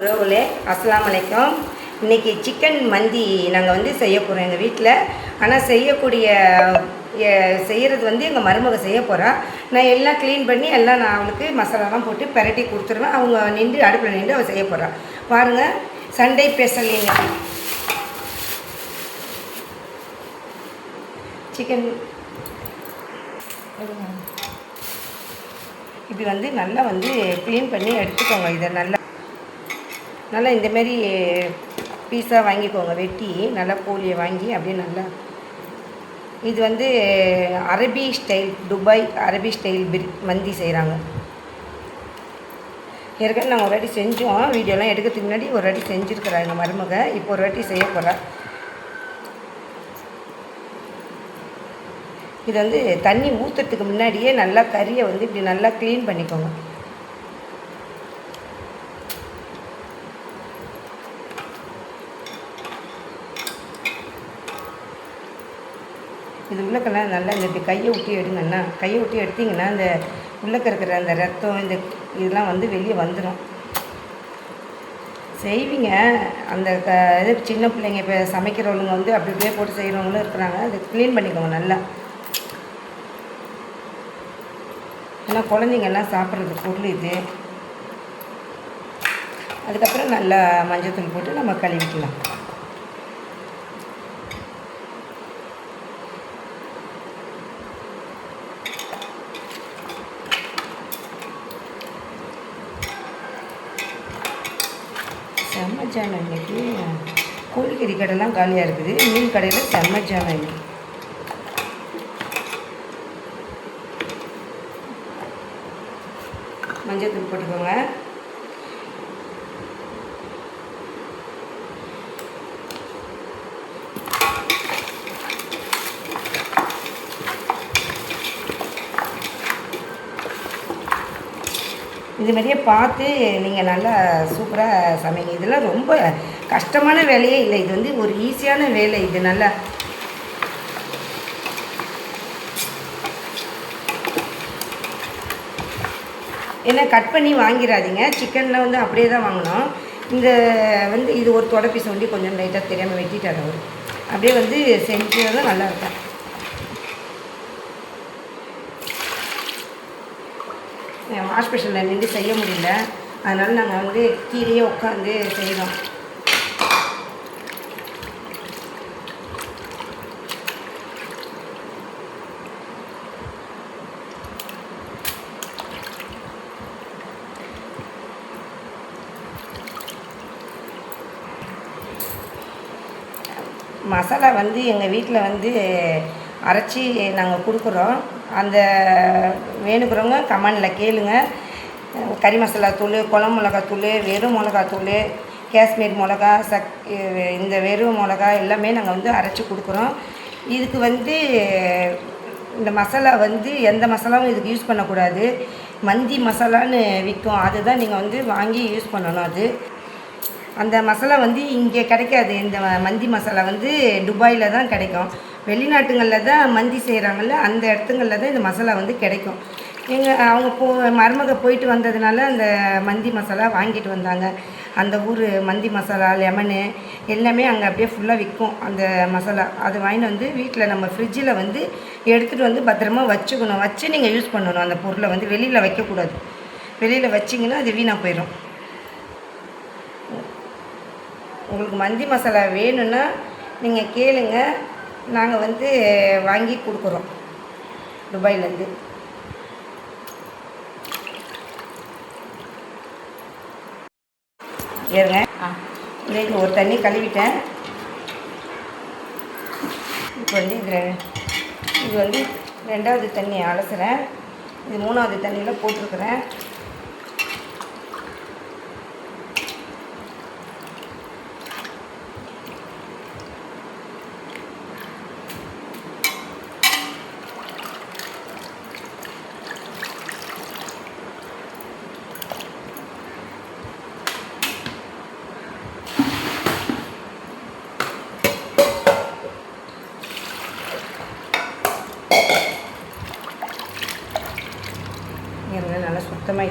உறவுகளே அஸ்ஸலாமு அலைக்கும். இன்றைக்கி சிக்கன் மந்தி நாங்கள் வந்து செய்ய போகிறோம் எங்கள் வீட்டில். ஆனால் செய்கிறது வந்து எங்கள் மருமக செய்ய போகிறா. நான் எல்லாம் க்ளீன் பண்ணி எல்லாம் நான் அவளுக்கு மசாலாலாம் போட்டு பிரட்டி கொடுத்துருவேன். அவங்க நின்று அடுப்பில் நின்று அவள் செய்ய போகிறா. பாருங்கள், சண்டே ஸ்பெஷல் சிக்கன் இப்படி வந்து நல்லா வந்து க்ளீன் பண்ணி எடுத்துக்கோங்க. இதை நல்லா இந்தமாரி பீஸாக வாங்கிக்கோங்க. வெட்டி நல்லா கோழியை வாங்கி அப்படியே நல்லா இது வந்து அரபி ஸ்டைல், துபாய் அரபி ஸ்டைல் மந்தி செய்கிறாங்க. ஏற்கனவே நாங்கள் ஒரு வாட்டி செஞ்சோம். வீடியோலாம் எடுக்கிறதுக்கு முன்னாடி ஒரு வாட்டி செஞ்சுருக்குறா எங்கள் மருமக. இப்போ ஒரு வாட்டி செய்ய போகிறா. இது வந்து தண்ணி ஊற்றுறதுக்கு முன்னாடியே நல்லா கறியை வந்து இப்படி நல்லா க்ளீன் பண்ணிக்கோங்க. இது உள்ளக்கெல்லாம் நல்லா இந்த கையை விட்டு எடுங்கன்னா, கையை விட்டு எடுத்திங்கன்னா அந்த உள்ளக்க இருக்கிற அந்த ரத்தம் இதெல்லாம் வந்து வெளியே வந்துடும். செய்வீங்க அந்த இது சின்ன பிள்ளைங்க இப்போ சமைக்கிறவங்க வந்து அப்படி இப்படியே போட்டு செய்கிறவங்களும் இருக்கிறாங்க. அதை க்ளீன் பண்ணிக்கோங்க நல்லா. ஏன்னா குழந்தைங்கள்லாம் சாப்பிட்றது பொருள் இது. அதுக்கப்புறம் நல்லா மஞ்சத்தூள் போட்டு நம்ம கழுவிக்கலாம். செம்மஜானம் இன்றைக்கி கோழிக்கறி கடைலாம் காலியாக இருக்குது. மீன் கடையில் செம்மஜானம் இன்றைக்கி. மஞ்சத்தூள் போட்டுக்கோங்க. இது மாதிரியே பார்த்து நீங்கள் நல்லா சூப்பராக சமைங்க. இதெல்லாம் ரொம்ப கஷ்டமான வேலையே இல்லை. இது வந்து ஒரு ஈஸியான வேலை. இது நல்லா என்ன கட் பண்ணி வாங்கிடாதீங்க. சிக்கனில் வந்து அப்படியே தான் வாங்கணும். இந்த வந்து இது ஒரு தொடப்பீஸ் ஒண்டி கொஞ்சம் லைட்டாக தெரியாமல் வெட்டிட்டார் அவர். அப்படியே வந்து செஞ்சது நல்லாயிருக்கும். ஹாஸ்பிட்டலில் நின்று செய்ய முடியல, அதனால் நாங்கள் வந்து கீழே உட்காந்து செய்கிறோம். மசாலா வந்து எங்கள் வீட்டில் வந்து அரைச்சி நாங்கள் கொடுக்குறோம். அந்த வேணுங்கிறவங்க கமெண்டில் கேளுங்க. கறி மசாலா தூள், குழம்பு மிளகாத்தூள், வெறும் மிளகாத்தூள், காஷ்மீர் மிளகா, இந்த வெறும் மிளகா எல்லாமே நாங்கள் வந்து அரைச்சி கொடுக்குறோம். இதுக்கு வந்து இந்த மசாலா வந்து எந்த மசாலாவும் இதுக்கு யூஸ் பண்ணக்கூடாது. மந்தி மசாலான்னு விற்கும், அதுதான் நீங்கள் வந்து வாங்கி யூஸ் பண்ணணும். அந்த மசாலா வந்து இங்கே கிடைக்காது. இந்த மந்தி மசாலா வந்து துபாயில் தான் கிடைக்கும். வெளிநாட்டுங்களில் தான் மந்தி செய்கிறாங்கல்ல, அந்த இடத்துங்களில் தான் இந்த மசாலா வந்து கிடைக்கும். அவங்க மருமக போயிட்டு வந்ததுனால அந்த மந்தி மசாலா வாங்கிட்டு வந்தாங்க. அந்த ஊர் மந்தி மசாலா, லெமனு எல்லாமே அங்கே அப்படியே ஃபுல்லாக விற்கும் அந்த மசாலா. அது வாங்கிட்டு வந்து வீட்டில் நம்ம ஃப்ரிட்ஜில் வந்து எடுத்துகிட்டு வந்து பத்திரமா வச்சுக்கணும். வச்சு நீங்கள் யூஸ் பண்ணணும். அந்த பொருளை வந்து வெளியில் வைக்கக்கூடாது. வெளியில் வச்சிங்கன்னா அது வீணாக போயிடும். உங்களுக்கு மந்தி மசாலா வேணும்னா நீங்கள் கேளுங்க, நாங்கள் வந்து வாங்கி கொடுக்குறோம் துபாயிலேருந்து. ஏறுங்க, இது ஒரு தண்ணி கழுவிட்டேன். இப்போ வந்து இது வந்து ரெண்டாவது தண்ணி அலசுகிறேன். இது மூணாவது தண்ணியில் போட்டிருக்கிறேன். நல்லா சுத்தமாக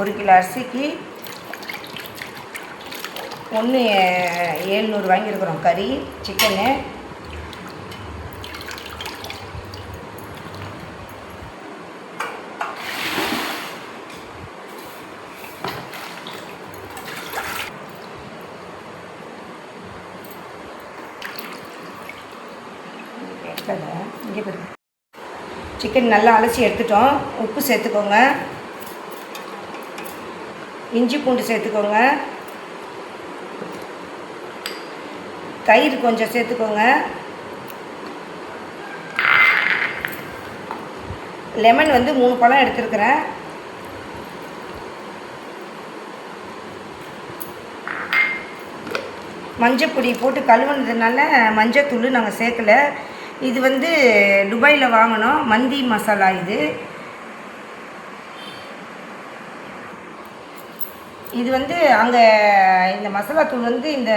1 கிலோ அரிசிக்கு 1,700 வாங்கியிருக்கிறோம் கறி சிக்கனு. இங்கே சிக்கன் நல்லா அலசி எடுத்துட்டோம். உப்பு சேர்த்துக்கோங்க, இஞ்சி பூண்டு சேர்த்துக்கோங்க, தயிர் கொஞ்சம் சேர்த்துக்கோங்க, லெமன் வந்து 3 பழம் எடுத்துருக்கிறேன், மஞ்சப்பொடி போட்டு கழுவுனதுனால மஞ்சத்தூள் நாங்கள் சேர்க்கலை. இது வந்து துபாயில் வாங்கினோம் மந்தி மசாலா. இது வந்து அங்கே இந்த மசாலா தூள் வந்து இந்த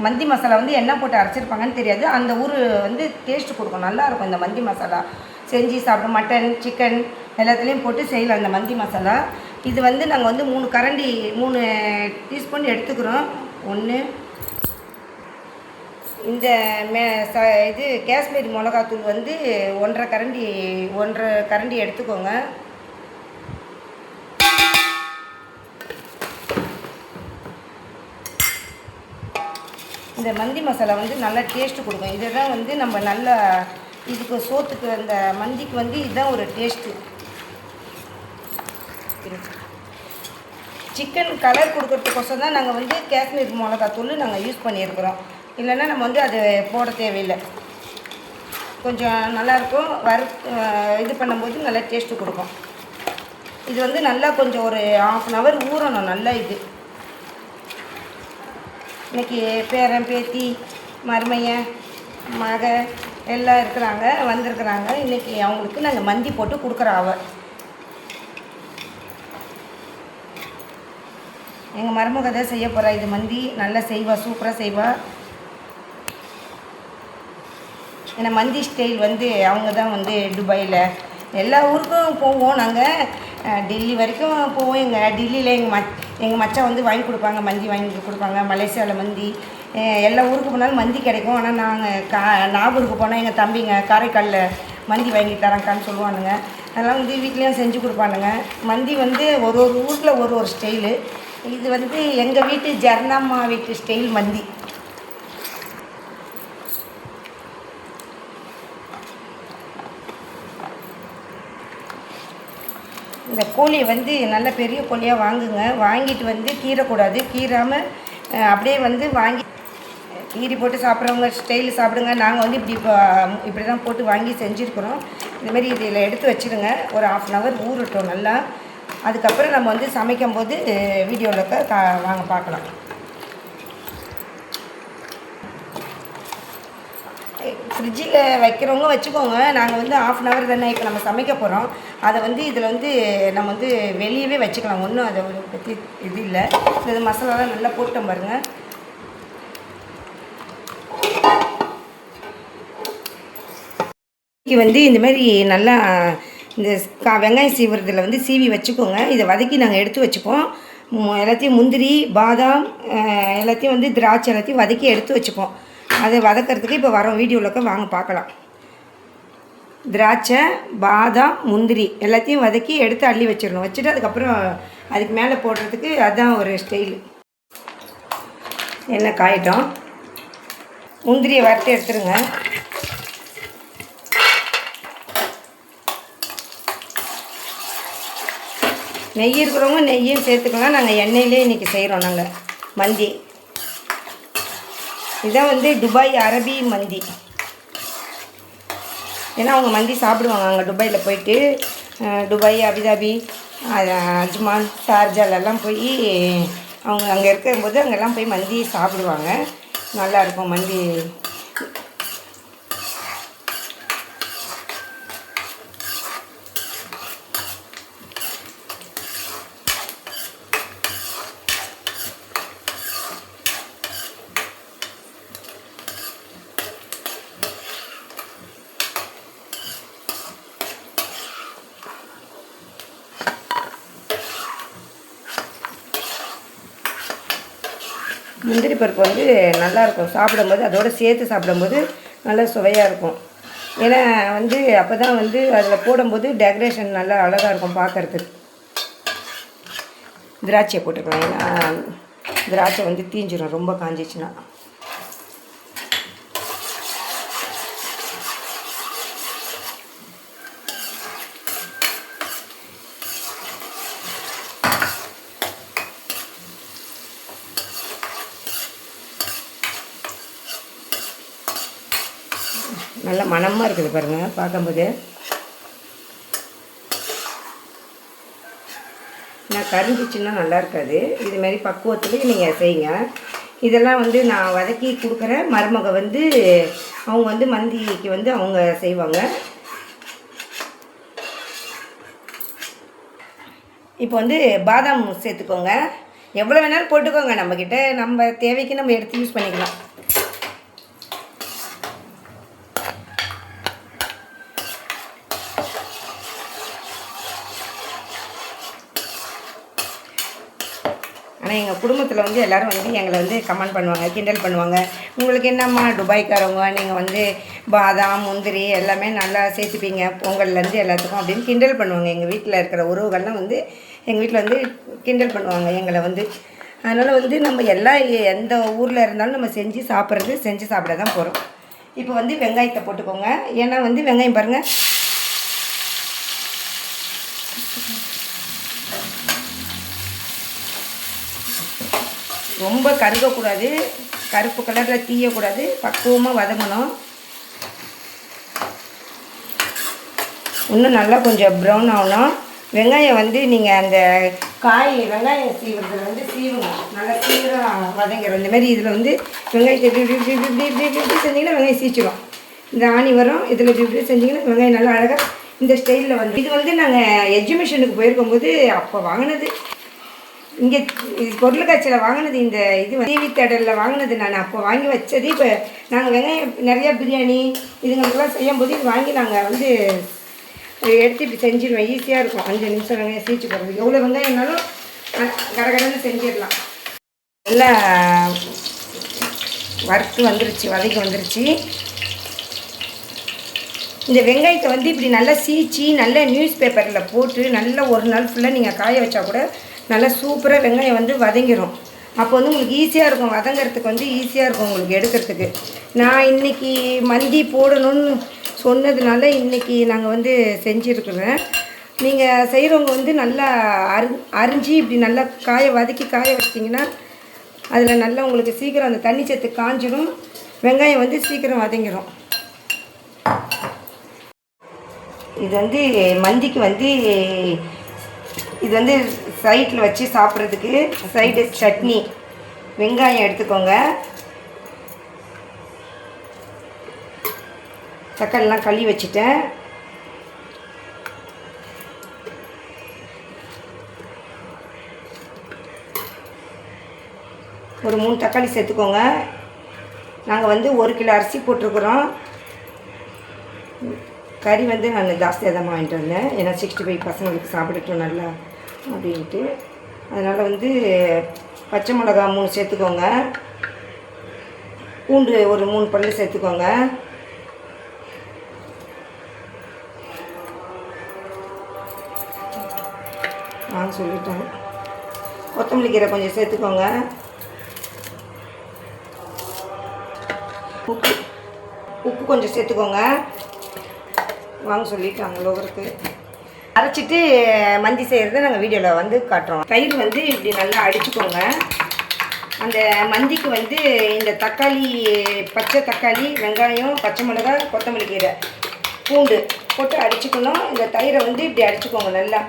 மந்தி மசாலா வந்து என்ன போட்டு அரைச்சிருப்பாங்கன்னு தெரியாது. அந்த ஊர் வந்து டேஸ்ட்டு கொடுக்கும், நல்லாயிருக்கும் இந்த மந்தி மசாலா. செஞ்சு சாப்பிடும் மட்டன் சிக்கன் எல்லாத்துலேயும் போட்டு செய்யலாம் இந்த மந்தி மசாலா. இது வந்து நாங்கள் வந்து 3 டீஸ்பூன் எடுத்துக்கிறோம். ஒன்று இந்த இது காஷ்மீரி மிளகாத்தூள் வந்து 1.5 கரண்டி எடுத்துக்கோங்க. இந்த மந்தி மசாலா வந்து நல்லா டேஸ்ட்டு கொடுக்கும். இதை தான் வந்து நம்ம நல்லா இதுக்கு சோத்துக்கு அந்த மந்திக்கு வந்து இதுதான் ஒரு டேஸ்ட்டு. சிக்கன் கலர் கொடுக்கறதுக்கோசம் தான் நாங்கள் வந்து காஷ்மீர் மிளகாத்தூள் நாங்கள் யூஸ் பண்ணியிருக்கிறோம். இல்லைன்னா நம்ம வந்து அது போட தேவையில்லை. கொஞ்சம் நல்லாயிருக்கும், இது பண்ணும்போது நல்லா டேஸ்ட்டு கொடுக்கும். இது வந்து நல்லா கொஞ்சம் ஒரு 1/2 hour ஊறணும் நல்லா. இன்றைக்கி பேரன் பேத்தி மருமையன் மக எல்லாம் வந்திருக்கிறாங்க. இன்றைக்கி அவங்களுக்கு நாங்கள் மந்தி போட்டு கொடுக்குறோம். எங்கள் மருமக தான் செய்ய போகிறா. இது மந்தி நல்லா செய்வா, சூப்பராக செய்வா. ஏன்னா மந்தி ஸ்டைல் வந்து அவங்க தான் வந்து துபாயில் எல்லா ஊருக்கும் போவோம். நாங்கள் டெல்லி வரைக்கும் போவோம். டெல்லியில் எங்கள் மச்சான் வந்து வாங்கி கொடுப்பாங்க, மந்தி வாங்கி கொடுப்பாங்க. மலேசியாவில் மந்தி எல்லா ஊருக்கு போனாலும் மந்தி கிடைக்கும். ஆனால் நாங்கள் நாகூருக்கு போனால் எங்கள் தம்பிங்க காரைக்காலில் மந்தி வாங்கி தராங்கான்னு சொல்லுவானுங்க. அதெல்லாம் வந்து வீட்லேயும் செஞ்சு கொடுப்பானுங்க. மந்தி வந்து ஒரு ஊரில் ஒரு ஸ்டைலு. இது வந்து எங்கள் வீட்டு ஜர்னாம்மா வீட்டு ஸ்டைல் மந்தி. இந்த கோழியை வந்து நல்ல பெரிய கோழியாக வாங்குங்க. வாங்கிட்டு வந்து கீறக்கூடாது. கீறாமல் அப்படியே வந்து வாங்கி கீரி போட்டு சாப்பிட்றவங்க ஸ்டைலு சாப்பிடுங்க. நாங்கள் வந்து இப்படி தான் போட்டு வாங்கி செஞ்சுருக்குறோம். இதுமாரி இதில் எடுத்து வச்சுருங்க. ஒரு 1/2 hour ஊறட்டும் நல்லா. அதுக்கப்புறம் நம்ம வந்து சமைக்கும் போது வீடியோவில் வாங்க பார்க்கலாம். ஃப்ரிட்ஜில் வைக்கிறவங்க வச்சுக்கோங்க. நாங்கள் வந்து 1/2 hour தானே இப்போ நம்ம சமைக்க போகிறோம். அதை வந்து இதில் வந்து நம்ம வந்து வெளியவே வச்சுக்கலாம். ஒன்றும் அதை பற்றி இது இல்லை. இந்த மசாலாலாம் நல்லா போட்டோம் பாருங்கள். வந்து இந்தமாரி நல்லா இந்த வெங்காயம் சீவுறதில் வந்து சீவி வச்சுக்கோங்க. இதை வதக்கி நாங்கள் எடுத்து வச்சுப்போம். எல்லாத்தையும் முந்திரி பாதாம் எல்லாத்தையும் வந்து திராட்சை எல்லாத்தையும் வதக்கி எடுத்து வச்சுப்போம். அதை வதக்கிறதுக்கு இப்போ வரோம் வீடியோவில் வாங்க பார்க்கலாம். திராட்சை பாதாம் முந்திரி எல்லாத்தையும் வதக்கி எடுத்து அள்ளி வச்சிடணும். வச்சுட்டு அதுக்கப்புறம் அதுக்கு மேலே போடுறதுக்கு அதுதான் ஒரு ஸ்டைலு. எண்ணெய் காயிட்டோம். முந்திரியை வறுத்து எடுத்துருங்க. நெய் இருக்கிறவங்க நெய்யும் சேர்த்துக்கலாம். நாங்கள் எண்ணெயிலே இன்றைக்கி செய்கிறோம். நாங்கள் மந்தி இதுதான் வந்து துபாய் அரபி மந்தி. ஏன்னா அவங்க மந்தி சாப்பிடுவாங்க. அங்கே துபாயில் போயிட்டு துபாய் அபுதாபி அஜ்மான் ஷார்ஜாலெல்லாம் போய் அவங்க அங்கே இருக்கும்போது அங்கெல்லாம் போய் மந்தி சாப்பிடுவாங்க. நல்லாயிருக்கும் மந்தி. முந்திரி பருப்பு வந்து நல்லாயிருக்கும் சாப்பிடும்போது, அதோடு சேர்த்து சாப்பிடும்போது நல்லா சுவையாக இருக்கும். ஏன்னா வந்து அப்போ தான் வந்து அதில் போடும்போது டெக்கரேஷன் நல்லா அழகாக இருக்கும் பார்க்குறதுக்கு. திராட்சையை போட்டுக்கலாம், ஏன்னா திராட்சை வந்து தீஞ்சிடும் ரொம்ப காஞ்சிச்சுன்னா. நல்ல மணமாக இருக்குது பாருங்கள் பார்க்கும்போது. நான் கரிஞ்சிச்சுன்னா நல்லா இருக்காது. இதுமாரி பக்குவத்துலேயே நீங்கள் செய்யுங்க. இதெல்லாம் வந்து நான் வதக்கி கொடுக்குற மருமக வந்து அவங்க வந்து மந்திக்கு வந்து அவங்க செய்வாங்க. இப்போ வந்து பாதாம் சேர்த்துக்கோங்க. எவ்வளோ வேணாலும் போட்டுக்கோங்க, நம்மக்கிட்ட நம்ம தேவைக்கு நம்ம எடுத்து யூஸ் பண்ணிக்கலாம். ஆனால் எங்கள் குடும்பத்தில் வந்து எல்லோரும் வந்து எங்களை வந்து கமெண்ட் பண்ணுவாங்க, கிண்டல் பண்ணுவாங்க. உங்களுக்கு என்னம்மா துபாய்க்காரவங்க, நீங்கள் வந்து பாதாம் முந்திரி எல்லாமே நல்லா சேர்த்துப்பீங்க பொங்கல்லேருந்து எல்லாத்துக்கும் அப்படின்னு கிண்டல் பண்ணுவாங்க. எங்கள் வீட்டில் இருக்கிற உறவுகள்லாம் வந்து எங்கள் வீட்டில் வந்து கிண்டல் பண்ணுவாங்க எங்களை வந்து. அதனால் வந்து நம்ம எந்த ஊரில் இருந்தாலும் நம்ம செஞ்சு சாப்பிட தான் போகிறோம். இப்போ வந்து வெங்காயத்தை போட்டுக்கோங்க. ஏன்னா வந்து வெங்காயம் பாருங்கள் ரொம்ப கருகக்கூடாது, கருப்பு கலரில் தீயக்கூடாது, பக்குவமாக வதங்கணும். இன்னும் நல்லா கொஞ்சம் ப்ரௌன் ஆகணும். வெங்காயம் வந்து நீங்கள் அந்த வெங்காயம் சீவுறதுல வந்து சீவுங்க, நல்லா சீவிரம் வதங்கிடும். இந்தமாரி இதில் வந்து வெங்காயத்தை இப்படி செஞ்சிங்கன்னா வெங்காயம் சீச்சிடும். இந்த ஆணி வரும், இதில் இப்படி செஞ்சிங்கன்னா வெங்காயம் நல்லா அழகாக இந்த ஸ்டைலில் வந்து. இது வந்து நாங்கள் எஜுகேஷனுக்கு போயிருக்கும்போது அப்போ வாங்கினது, இங்கே பொருள் காட்சியில் வாங்கினது. இந்த இது டிவி தேடலில் வாங்கினது நான் அப்போ வாங்கி வச்சது. இப்போ நாங்கள் வெங்காயம் நிறையா பிரியாணி இதுங்களுக்கெல்லாம் செய்யும்போது இது வாங்கி நாங்கள் வந்து எடுத்து இப்படி செஞ்சிடுவேன். ஈஸியாக இருக்கும். 5 நிமிஷம் வெங்காயம் சீச்சு போடுறது. எவ்வளோ வெங்காயம்னாலும் கடகடன்னு செஞ்சிடலாம். நல்லா வறுத்து வந்துருச்சு, வதக்கி வந்துருச்சு. இந்த வெங்காயத்தை வந்து இப்படி நல்லா சீச்சி நல்லா நியூஸ் பேப்பரில் போட்டு நல்லா ஒரு நாள் ஃபுல்லாக நீங்கள் காய வச்சா கூட நல்லா சூப்பராக வெங்காயம் வந்து வதங்கிடும். அப்போ வந்து உங்களுக்கு ஈஸியாக இருக்கும், வதங்கிறதுக்கு வந்து ஈஸியாக இருக்கும் உங்களுக்கு எடுக்கிறதுக்கு. நான் இன்றைக்கி மந்தி போடணும்னு சொன்னதுனால இன்றைக்கி நாங்கள் வந்து செஞ்சுருக்குறேன். நீங்கள் செய்கிறவங்க வந்து நல்லா அரிஞ்சு இப்படி நல்லா வதக்கி காய வச்சிட்டிங்கன்னா அதில் நல்லா உங்களுக்கு சீக்கிரம் அந்த தண்ணி சத்து காஞ்சிடும், வெங்காயம் வந்து சீக்கிரம் வதங்கிடும். இது வந்து மந்திக்கு வந்து இது வந்து சைடில் வச்சு சாப்பிட்றதுக்கு சைடு சட்னி. வெங்காயம் எடுத்துக்கோங்க, தக்காளிலாம் கழுவி வச்சுட்டேன். ஒரு 3 தக்காளி சேர்த்துக்கோங்க. நாங்கள் வந்து 1 கிலோ அரிசி போட்டிருக்குறோம். கறி வந்து நான் ஜாஸ்தியாக தான் வாங்கிட்டு வந்தேன், ஏன்னா 65 பசங்களுக்கு சாப்பிடட்டும் நல்லா அப்படின்ட்டு. அதனால் வந்து பச்சை மிளகா 3 சேர்த்துக்கோங்க, பூண்டு ஒரு 3 பல்லு சேர்த்துக்கோங்க. நான் சொல்லிட்டேன். கொத்தமல்லி கீரை கொஞ்சம் சேர்த்துக்கோங்க. உப்பு கொஞ்சம் சேர்த்துக்கோங்க. வாங்க சொல்லிட்டாங்க லோகருக்கு. அரைச்சிட்டு மந்தி செய்கிறத நாங்கள் வீடியோவில் வந்து காட்டுறோம். தயிர் வந்து இப்படி நல்லா அடிச்சுக்கோங்க. அந்த மந்திக்கு வந்து இந்த தக்காளி, பச்சை தக்காளி, வெங்காயம், பச்சை மிளகாய், கொத்தமல்லி கீரை, பூண்டு போட்டு அடிச்சுக்கணும். இந்த தயிரை வந்து இப்படி அடிச்சுக்கோங்க நல்லா.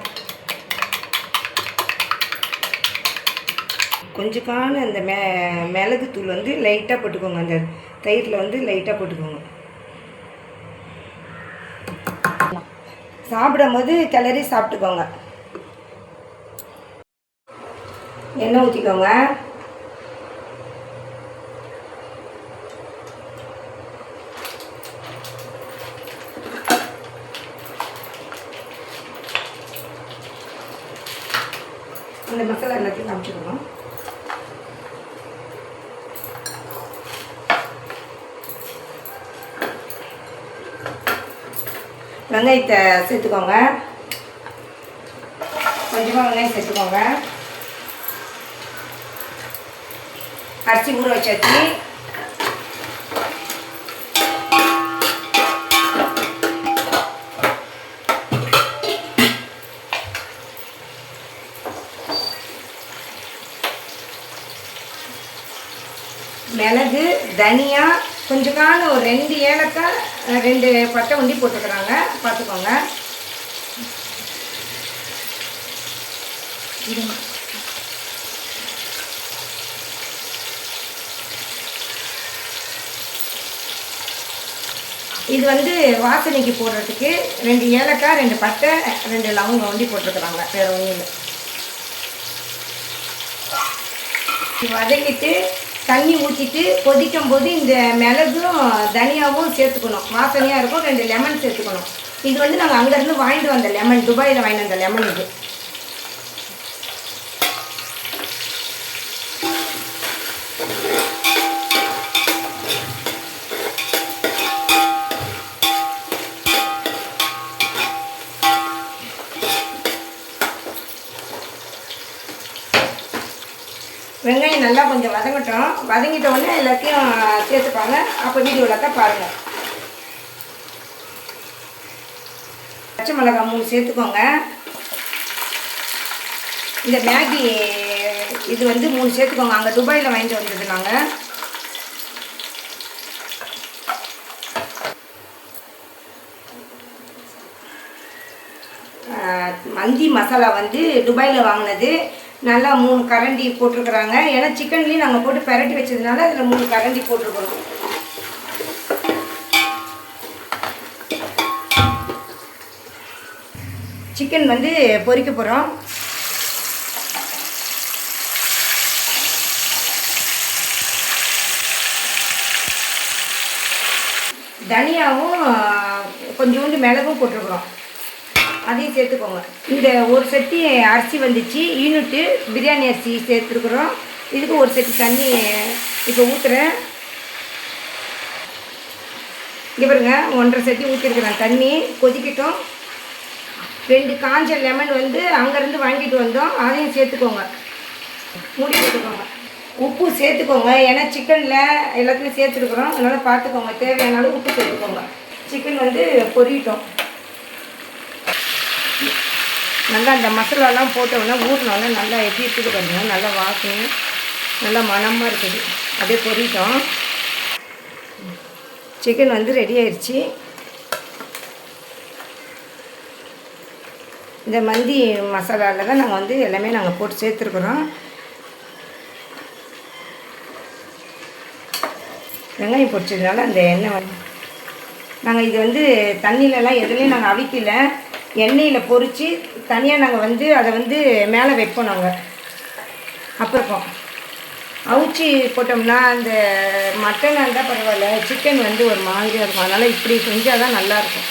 கொஞ்சக்கான அந்த மிளகுத்தூள் வந்து லைட்டாக போட்டுக்கோங்க. அந்த தயிரில் வந்து லைட்டாக போட்டுக்கோங்க. சாப்பிடும் போது கிளறி சாப்பிட்டுக்கோங்க. எண்ணெய் ஊற்றிக்கோங்க. அந்த மசாலா எல்லாத்தையும் காமிச்சுக்கணும். வெங்காயத்தை சேர்த்துக்கோங்க. கொஞ்சமாக வெங்காயம் சேர்த்துக்கோங்க. அரிசி ஊற வச்சாச்சு. மிளகு, தனியா, கொஞ்சம் ஒரு 2 ஏலக்காய், 2 பட்டை வண்டி போட்டுக்கிறாங்க, பார்த்துக்கோங்க. இது வந்து வாசனைக்கு போடுறதுக்கு 2 ஏலக்காய், 2 பட்டை, 2 லவங்கம் வண்டி போட்டுருக்குறாங்க, வேறு ஒன்றும் இல்லை. வதக்கிட்டு தண்ணி ஊற்றிட்டு கொதிக்கும் போது இந்த மிளகும் தனியாவும் சேர்த்துக்கணும், வாசனையாக இருக்கும். 2 லெமன் சேர்த்துக்கணும். இது வந்து நாங்கள் அங்கேருந்து வாங்கிட்டு வந்த லெமன், துபாயில் வாங்கிட்டு வந்த லெமன் இது. வெங்காயம் நல்லா கொஞ்சம் வதங்கட்டும். வதங்கிட்ட உடனே எல்லாத்தையும் சேர்த்துப்பாங்க. அப்போ வீடியோவில் தான் பாருங்கள். பச்சை மிளகாய் 3 சேர்த்துக்கோங்க. இந்த மேகி இது வந்து 3 சேர்த்துக்கோங்க. அங்கே துபாயில் வாங்கிட்டு வந்தது நாங்கள். மந்தி மசாலா வந்து துபாயில் வாங்கினது. நல்லா 3 கரண்டி போட்டிருக்குறாங்க. ஏன்னா சிக்கன்லேயும் நாங்கள் போட்டு பெரட்டி வச்சதுனால அதில் 3 கரண்டி போட்டிருக்கிறோம். சிக்கன் வந்து பொரிக்க போகிறோம். தனியாவும் கொஞ்சோண்டு மிளகும் போட்டிருக்குறோம், அதையும் சேர்த்துக்கோங்க. இந்த ஒரு சட்டி அரிசி வந்துச்சு, யூனிட்டு பிரியாணி அரிசி சேர்த்துருக்குறோம். இதுக்கு ஒரு சட்டி தண்ணி இப்போ ஊற்றுறேன். இங்கே பாருங்க, 1.5 சட்டி ஊற்றிருக்கிறேன் தண்ணி. கொதிக்கட்டும். 2 காஞ்ச லெமன் வந்து அங்கேருந்து வாங்கிட்டு வந்தோம், அதையும் சேர்த்துக்கோங்க. மூடி சேர்த்துக்கோங்க. உப்பு சேர்த்துக்கோங்க, ஏன்னா சிக்கனில் எல்லாத்துலேயும் சேர்த்துருக்குறோம், அதனால் பார்த்துக்கோங்க. தேவையான அளவு உப்பு சேர்த்துக்கோங்க. சிக்கன் வந்து பொரியட்டும். நல்லா அந்த மசாலாலாம் போட்டோன்னா ஊறினோன்னா நல்லா எப்படி இருக்குது பாருங்க, நல்லா வாசனை, நல்லா மணமாக இருக்குது. அப்படியே பொரிட்டோம். சிக்கன் வந்து ரெடி ஆயிடுச்சு. இந்த மந்தி மசாலாவில் தான் நாங்கள் வந்து எல்லாமே நாங்கள் போட்டு சேர்த்துருக்குறோம். வெங்காயம் பொரிச்சதுனால அந்த எண்ணெய் வந்து நாங்கள் இது வந்து தண்ணியிலலாம் எதுலேயும் நாங்கள் அவிக்கலை, எண்ணெயில் பொரித்து தனியாக நாங்கள் வந்து அதை வந்து மேலே வைப்போம். நாங்கள் அப்புறம் அவிச்சி போட்டோம்னா அந்த மட்டனாக இருந்தால் பரவாயில்ல, சிக்கன் வந்து ஒரு மாதிரியாக இருக்கும். அதனால் இப்படி செஞ்சால் தான் நல்லாயிருக்கும்.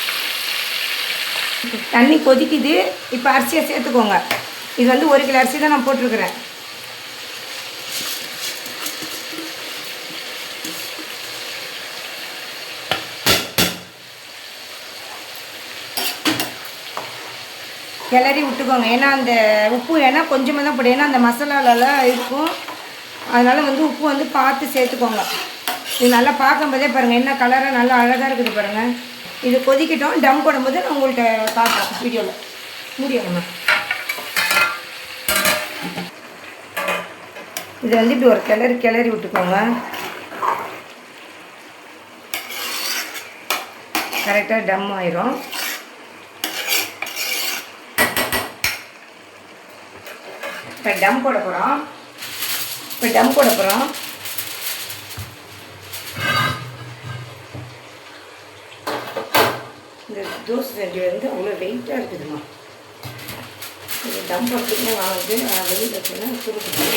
தண்ணி கொதிக்குது. இப்போ அரிசியை சேர்த்துக்கோங்க. இது வந்து 1 கிலோ அரிசி தான் நான் போட்டிருக்கிறேன். கிளறி விட்டுக்கோங்க. ஏன்னா அந்த உப்பு ஏன்னா கொஞ்சமாக தான் போடும், ஏன்னா அந்த மசாலாலெல்லாம் இருக்கும். அதனால் வந்து உப்பு வந்து பார்த்து சேர்த்துக்கோங்க. இது நல்லா பார்க்கும்போதே பாருங்கள் என்ன கலராக நல்லா அழகாக இருக்குது பாருங்கள். இது கொதிக்கட்டும். டம் போடும்போது நான் உங்கள்கிட்ட பார்க்குறேன் வீடியோவில். முடியணும்மா. இது வந்து இப்படி ஒரு கிளறி விட்டுக்கோங்க. கரெக்டாக டம் ஆயிரும். இப்போ டம் போட போகிறோம். இந்த தோசை சட்டி வந்து அவ்வளோ வெயிட்டாக இருக்குதுமா. இது டம் போட்டுக்கிட்டே வாங்குது, வெளியில் வச்சுன்னா கொடுக்குது.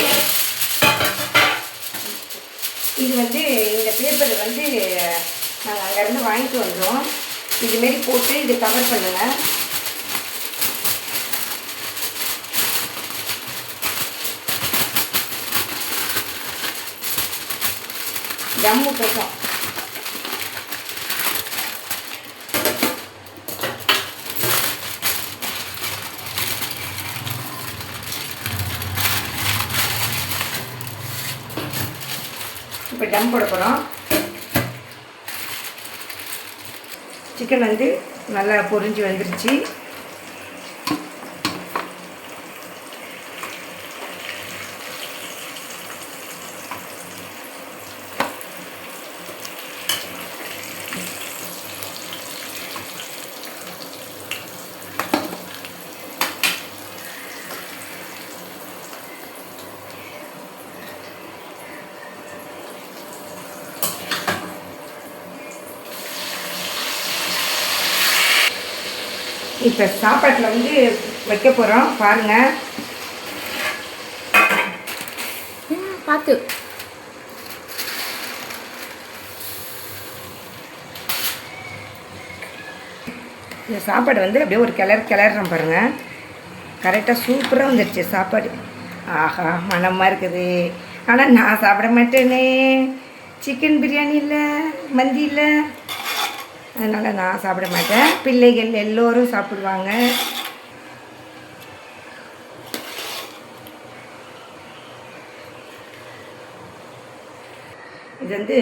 இது வந்து இந்த பேப்பர் வந்து நாங்கள் அங்கேருந்து வாங்கிட்டு வந்தோம். இதுமாரி போட்டு இது கவர் பண்ணுங்கள். தம் விட்டுட்டோம். இப்போ டம் போட போகிறோம். சிக்கன் வந்து நல்லா பொரிஞ்சு வந்துருச்சு. இப்போ சாப்பாட்டில் வந்து வைக்க போகிறோம். பாருங்கள், பார்த்து இந்த சாப்பாடு வந்து அப்படியே ஒரு கிளறோம் பாருங்கள். கரெக்டாக சூப்பராக வந்துடுச்சு சாப்பாடு. ஆஹா, மணமாக இருக்குது. ஆனால் நான் சாப்பிட மாட்டேனே. சிக்கன் பிரியாணி இல்லை, மந்தி இல்லை, அதனால் நான் சாப்பிட மாட்டேன். பிள்ளைகள் எல்லோரும் சாப்பிடுவாங்க. இது வந்து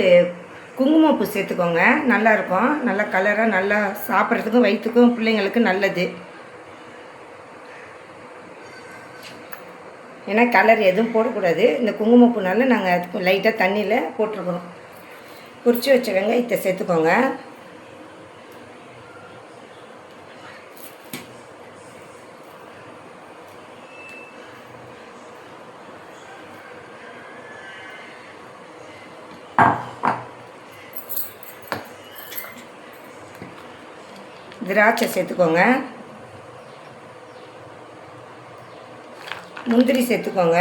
குங்குமப்பூ சேர்த்துக்கோங்க, நல்லாயிருக்கும். நல்லா கலராக, நல்லா சாப்பிட்றதுக்கும் வயிற்றுக்கும் பிள்ளைங்களுக்கு நல்லது. ஏன்னா கலர் எதுவும் போடக்கூடாது. இந்த குங்குமப்பூனால நாங்கள் அதுக்கு லைட்டாக தண்ணியில் போட்டிருக்கிறோம். பொரிச்சு வச்ச வெங்காயத்தை சேர்த்துக்கோங்க. திராட்சை சேர்த்துக்கோங்க. முந்திரி சேர்த்துக்கோங்க.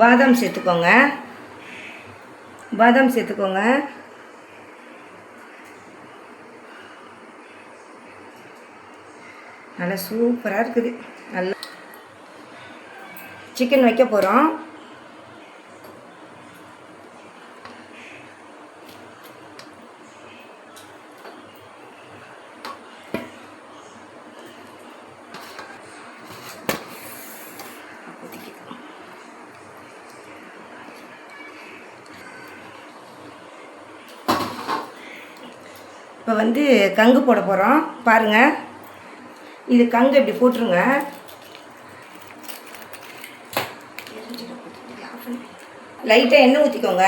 பாதாம் சேர்த்துக்கோங்க. நல்லா சூப்பராக இருக்குது. நல்லா சிக்கன் வைக்க போகிறோம். இப்போ வந்து கங்கு போட போகிறோம். பாருங்கள், இது கங்கு இப்படி போட்டுருங்க. லைட்டாக எண்ணெய் ஊற்றிக்கோங்க.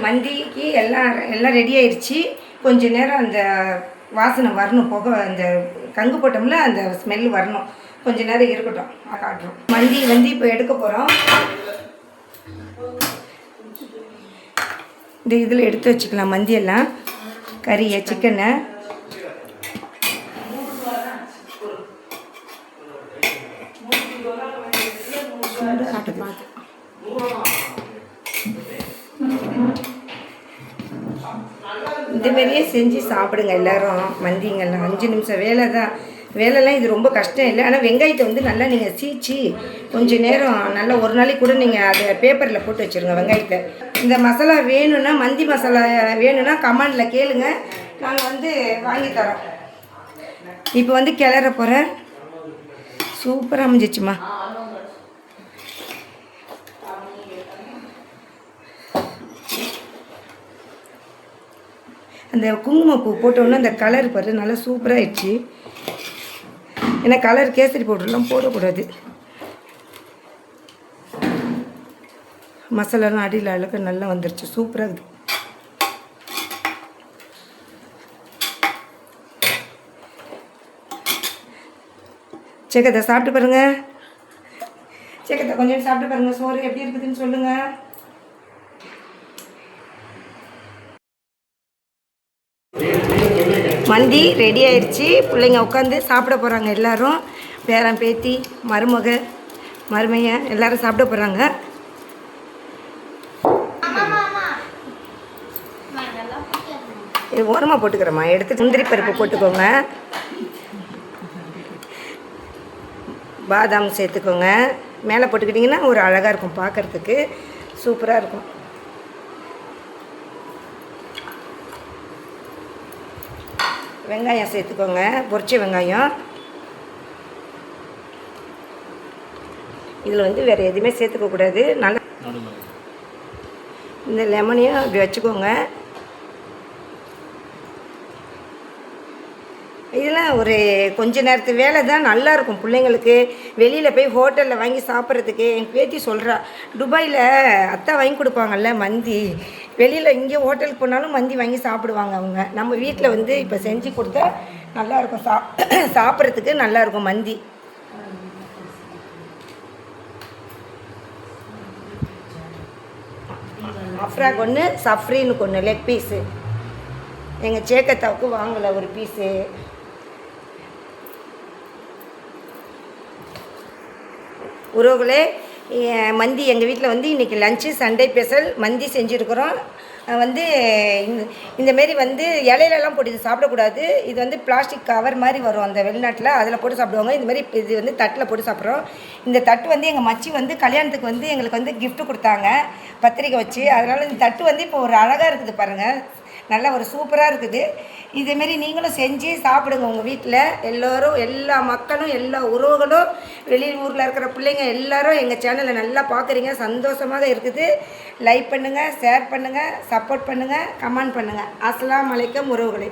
மந்திக்கு எல்லாம் ரெடி ஆயிடுச்சு. கொஞ்ச நேரம் அந்த வாசனை வரணும், புகை அந்த கங்கு போட்டோம்ல அந்த ஸ்மெல் வரணும். கொஞ்ச நேரம் இருக்கட்டும், காட்டுறோம். மந்தி வந்து இப்போ எடுக்க போகிறோம். இந்த இதில் எடுத்து வச்சுக்கலாம் மந்தியெல்லாம், கறியை, சிக்கனை. இந்தமாரியே செஞ்சு சாப்பிடுங்க எல்லோரும். மந்திங்கெல்லாம் 5 நிமிஷம் வேலை தான். வேலைலாம் இது ரொம்ப கஷ்டம் இல்லை. ஆனால் வெங்காயத்தை வந்து நல்லா நீங்கள் சீச்சு கொஞ்சம் நேரம் நல்லா ஒரு நாளைக்கு கூட நீங்கள் அதை பேப்பரில் போட்டு வச்சுருங்க வெங்காயத்தை. இந்த மசாலா வேணும்னா, மந்தி மசாலா வேணும்னா கமெண்டில் கேளுங்க, நாங்கள் வந்து வாங்கி தரோம். இப்போ வந்து கிளற போகிறேன். சூப்பராக அமைஞ்சிச்சுமா. அந்த குங்குமப்பூ போட்டோன்னா அந்த கலர் பாரு நல்லா சூப்பராக ஆயிடுச்சு. ஏன்னா கலர் கேசரி பவுடர்லாம் போடக்கூடாது. மசாலாலாம் அடியில் அளவுக்கு நல்லா வந்துருச்சு, சூப்பராக இருக்குது. சேக்கத்தை சாப்பிட்டு பாருங்கள். சேக்கத்தை கொஞ்சம் சாப்பிட்டு பாருங்கள், சோறு எப்படி இருக்குதுன்னு சொல்லுங்கள். மந்தி ரெடி ஆயிடுச்சு. பிள்ளைங்க உட்காந்து சாப்பிட போகிறாங்க எல்லோரும். பேரன், பேத்தி, மருமக, மருமையன் எல்லோரும் சாப்பிட போகிறாங்க. இது ஓரமாக போட்டுக்கிறோம்மா. எடுத்து முந்திரி பருப்பு போட்டுக்கோங்க. பாதாம் சேர்த்துக்கோங்க. மேலே போட்டுக்கிட்டிங்கன்னா ஒரு அழகாக இருக்கும், பார்க்குறதுக்கு சூப்பராக இருக்கும். வெங்காயம் சேர்த்துக்கோங்க, பொரிச்ச வெங்காயம். இதில் வந்து வேறு எதுவுமே சேர்த்துக்கக்கூடாது. நல்லா இந்த லெமனையும் இப்படி வச்சுக்கோங்க. இதெல்லாம் ஒரு கொஞ்ச நேரத்து வேலை தான், நல்லாயிருக்கும் பிள்ளைங்களுக்கு. வெளியில் போய் ஹோட்டலில் வாங்கி சாப்பிட்றதுக்கு என் பேத்தி சொல்கிறா, துபாயில் அத்தை வாங்கி கொடுப்பாங்கல்ல மந்தி, வெளியில் இங்கே ஹோட்டலுக்கு போனாலும் மந்தி வாங்கி சாப்பிடுவாங்க அவங்க. நம்ம வீட்டில் வந்து இப்போ செஞ்சு கொடுத்தா நல்லாயிருக்கும், சாப்பிட்றதுக்கு நல்லாயிருக்கும் மந்தி. அஃப்ராக் ஒன்று, சஃப்ரீனுக்கு ஒன்று லெக் பீஸு. எங்கள் சேக்கத்தாவுக்கு வாங்கலை ஒரு பீஸு. உறவுகளே, மந்தி எங்கள் வீட்டில் வந்து இன்றைக்கி லஞ்சு சண்டே ஸ்பெஷல் மந்தி செஞ்சுருக்குறோம். வந்து இந்தமாரி வந்து இலையிலலாம் போட்டு இது சாப்பிடக்கூடாது. இது வந்து பிளாஸ்டிக் கவர் மாதிரி வரும் அந்த வெளிநாட்டில், அதில் போட்டு சாப்பிடுவாங்க. இதுமாரி இது வந்து தட்டில் போட்டு சாப்பிட்றோம். இந்த தட்டு வந்து எங்கள் மச்சி வந்து கல்யாணத்துக்கு வந்து எங்களுக்கு வந்து கிஃப்ட் கொடுத்தாங்க, பத்திரிக்கை வச்சு. அதனால் இந்த தட்டு வந்து இப்போ ஒரு அழகாக இருக்குது பாருங்கள், நல்லா ஒரு சூப்பராக இருக்குது. இதேமாரி நீங்களும் செஞ்சு சாப்பிடுங்க உங்கள் வீட்டில். எல்லோரும், எல்லா மக்களும், எல்லா உறவுகளும், வெளியூரில் இருக்கிற பிள்ளைங்க எல்லோரும் எங்கள் சேனலை நல்லா பார்க்குறீங்க, சந்தோஷமாக இருக்குது. லைக் பண்ணுங்கள், ஷேர் பண்ணுங்கள், சப்போர்ட் பண்ணுங்கள், கமெண்ட் பண்ணுங்கள். அஸ்ஸலாமு அலைக்கும் உறவுகளே.